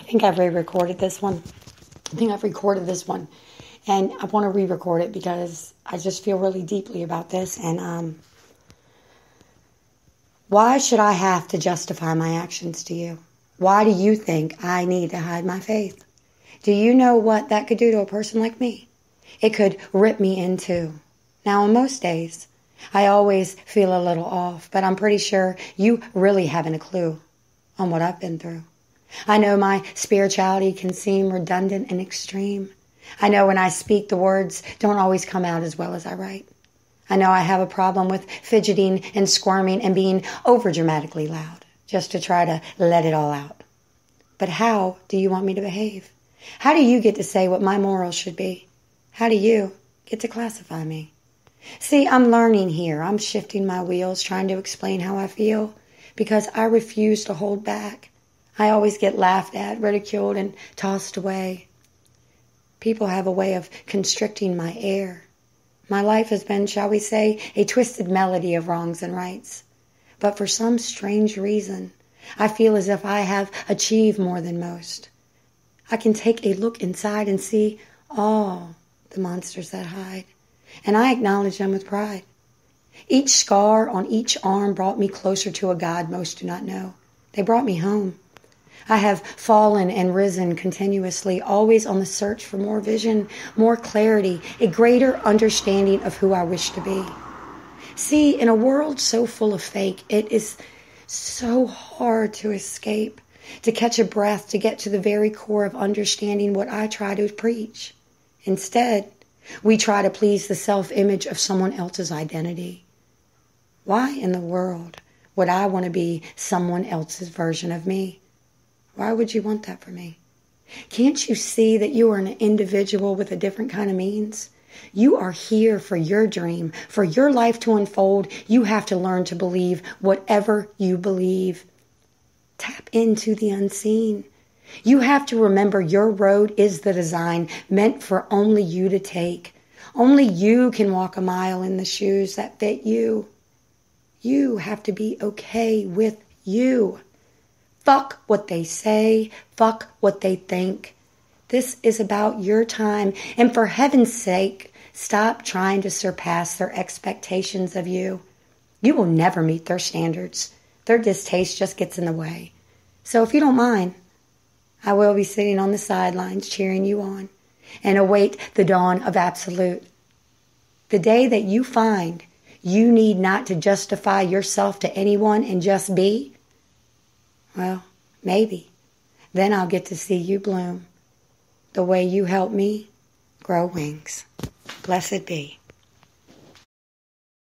think I've re-recorded this one. And I want to re-record it because I just feel really deeply about this. And why should I have to justify my actions to you? Why do you think I need to hide my faith? Do you know what that could do to a person like me? It could rip me in two. Now, on most days, I always feel a little off, but I'm pretty sure you really haven't a clue on what I've been through. I know my spirituality can seem redundant and extreme. I know when I speak, the words don't always come out as well as I write. I know I have a problem with fidgeting and squirming and being overdramatically loud, just to try to let it all out. But how do you want me to behave? How do you get to say what my morals should be? How do you get to classify me? See, I'm learning here. I'm shifting my wheels, trying to explain how I feel, because I refuse to hold back. I always get laughed at, ridiculed, and tossed away. People have a way of constricting my air. My life has been, shall we say, a twisted melody of wrongs and rights. But for some strange reason, I feel as if I have achieved more than most. I can take a look inside and see all the monsters that hide, and I acknowledge them with pride. Each scar on each arm brought me closer to a God most do not know. They brought me home. I have fallen and risen continuously, always on the search for more vision, more clarity, a greater understanding of who I wish to be. See, in a world so full of fake, it is so hard to escape, to catch a breath, to get to the very core of understanding what I try to preach. Instead, we try to please the self-image of someone else's identity. Why in the world would I want to be someone else's version of me? Why would you want that for me? Can't you see that you are an individual with a different kind of means? You are here for your dream, for your life to unfold. You have to learn to believe whatever you believe. Tap into the unseen. You have to remember your road is the design meant for only you to take. Only you can walk a mile in the shoes that fit you. You have to be okay with you. Fuck what they say. Fuck what they think. This is about your time. And for heaven's sake, stop trying to surpass their expectations of you. You will never meet their standards. Their distaste just gets in the way. So if you don't mind, I will be sitting on the sidelines cheering you on and await the dawn of absolute. The day that you find you need not to justify yourself to anyone and just be, well, maybe. Then I'll get to see you bloom the way you helped me grow wings. Blessed be.